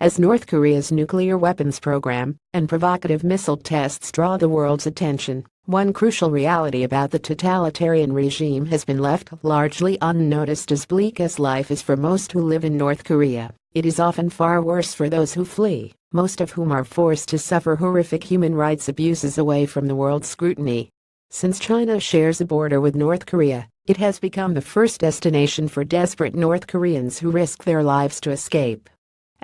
as North Korea's nuclear weapons program and provocative missile tests draw the world's attention. One crucial reality about the totalitarian regime has been left largely unnoticed. As bleak as life is for most who live in North Korea, it is often far worse for those who flee, most of whom are forced to suffer horrific human rights abuses away from the world's scrutiny. Since China shares a border with North Korea, it has become the first destination for desperate North Koreans who risk their lives to escape.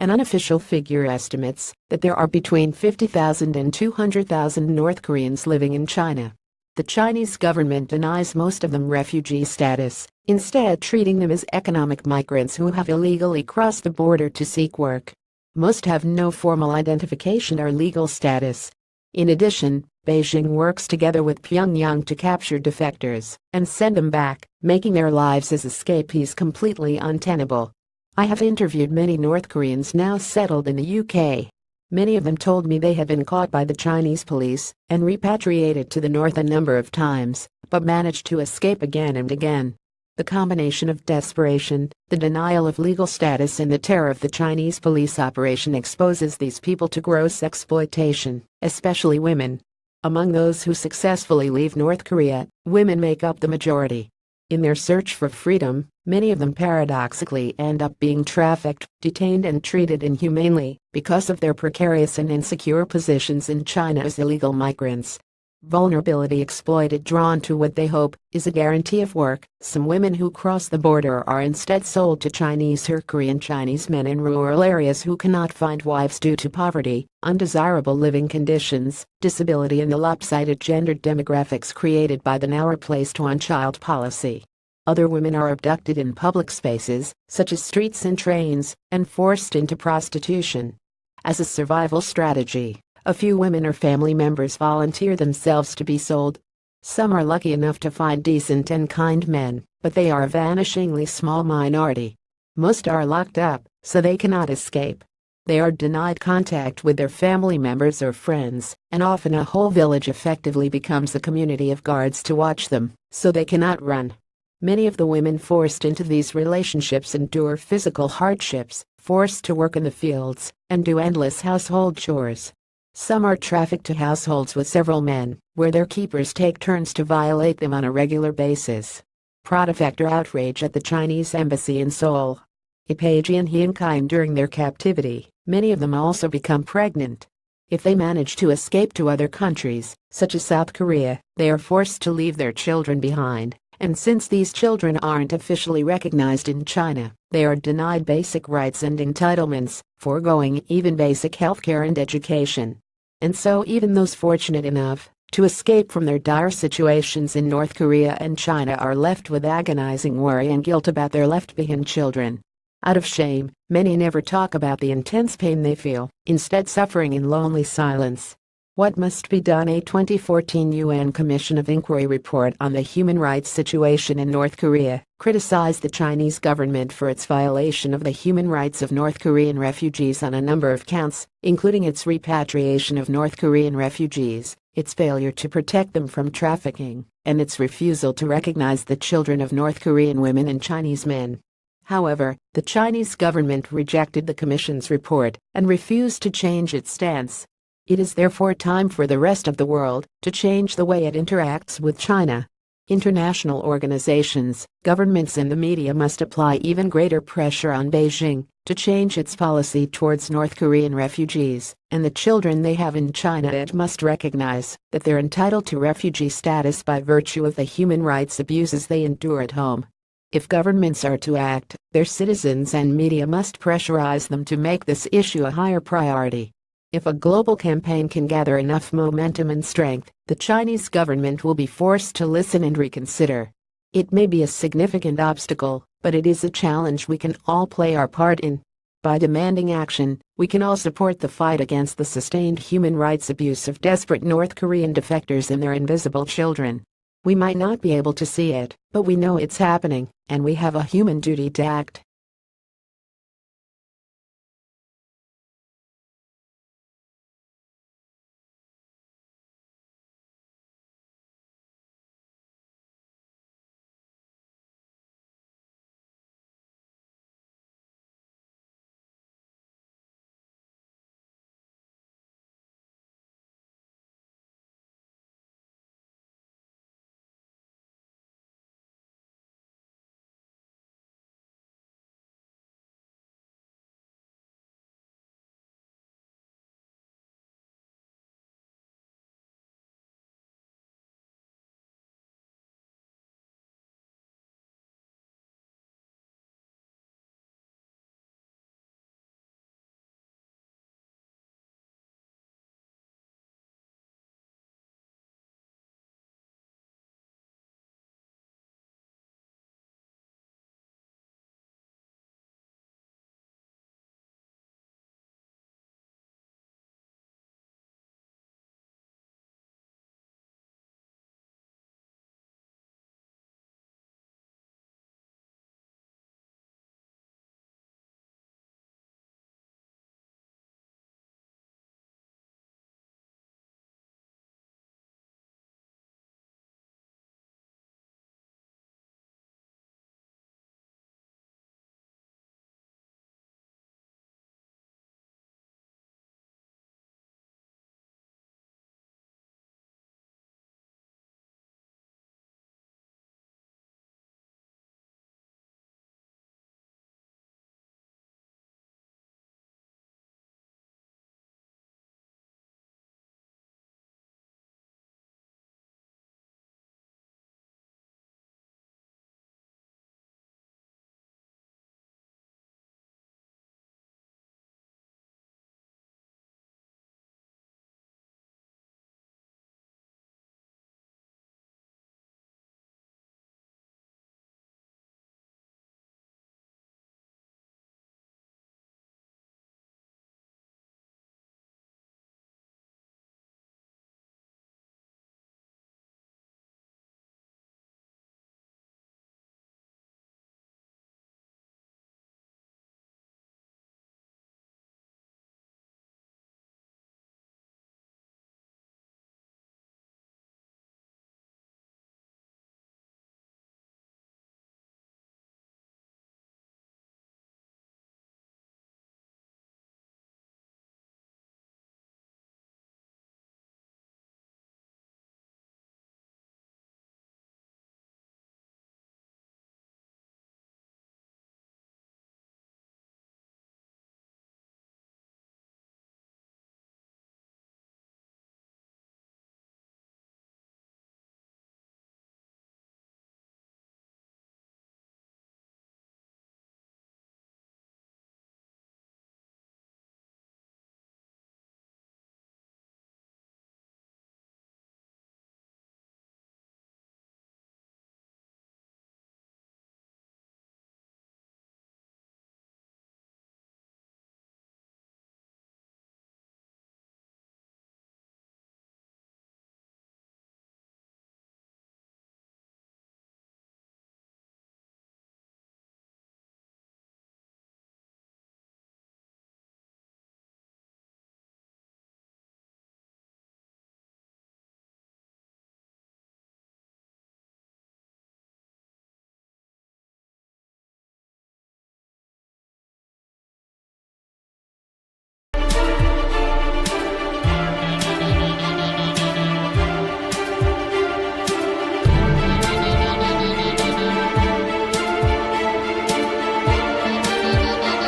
An unofficial figure estimates that there are between 50,000 and 200,000 North Koreans living in China. The Chinese government denies most of them refugee status, instead treating them as economic migrants who have illegally crossed the border to seek work. Most have no formal identification or legal status. In addition, Beijing works together with Pyongyang to capture defectors and send them back, making their lives as escapees completely untenable. I have interviewed many North Koreans now settled in the UK. Many of them told me they had been caught by the Chinese police and repatriated to the north a number of times, but managed to escape again and again. The combination of desperation, the denial of legal status, and the terror of the Chinese police operation exposes these people to gross exploitation, especially women. Among those who successfully leave North Korea, women make up the majority. In their search for freedom, many of them paradoxically end up being trafficked, detained, and treated inhumanely because of their precarious and insecure positions in China as illegal migrants. Vulnerability exploited, drawn to what they hope is a guarantee of work. Some women who cross the border are instead sold to Chinese or Korean Chinese men in rural areas who cannot find wives due to poverty, undesirable living conditions, disability, and the lopsided gendered demographics created by the now replaced one-child policy. Other women are abducted in public spaces, such as streets and trains, and forced into prostitution. As a survival strategy, a few women or family members volunteer themselves to be sold. Some are lucky enough to find decent and kind men, but they are a vanishingly small minority. Most are locked up, so they cannot escape. They are denied contact with their family members or friends, and often a whole village effectively becomes a community of guards to watch them, so they cannot run. Many of the women forced into these relationships endure physical hardships, forced to work in the fields, and do endless household chores. Some are trafficked to households with several men, where their keepers take turns to violate them on a regular basis. Protofactor outrage at the Chinese embassy in Seoul. Ipage and Hyeonkan during their captivity, many of them also become pregnant. If they manage to escape to other countries, such as South Korea, they are forced to leave their children behind, and since these children aren't officially recognized in China, they are denied basic rights and entitlements, foregoing even basic healthcare and education. And so even those fortunate enough to escape from their dire situations in North Korea and China are left with agonizing worry and guilt about their left-behind children. Out of shame, many never talk about the intense pain they feel, instead suffering in lonely silence. What must be done? A 2014 UN Commission of Inquiry report on the human rights situation in North Korea criticized the Chinese government for its violation of the human rights of North Korean refugees on a number of counts, including its repatriation of North Korean refugees, its failure to protect them from trafficking, and its refusal to recognize the children of North Korean women and Chinese men. However, the Chinese government rejected the Commission's report and refused to change its stance. It is therefore time for the rest of the world to change the way it interacts with China. International organizations, governments, and the media must apply even greater pressure on Beijing to change its policy towards North Korean refugees and the children they have in China. It must recognize that they're entitled to refugee status by virtue of the human rights abuses they endure at home. If governments are to act, their citizens and media must pressurize them to make this issue a higher priority. If a global campaign can gather enough momentum and strength, the Chinese government will be forced to listen and reconsider. It may be a significant obstacle, but it is a challenge we can all play our part in. By demanding action, we can all support the fight against the sustained human rights abuse of desperate North Korean defectors and their invisible children. We might not be able to see it, but we know it's happening, and we have a human duty to act.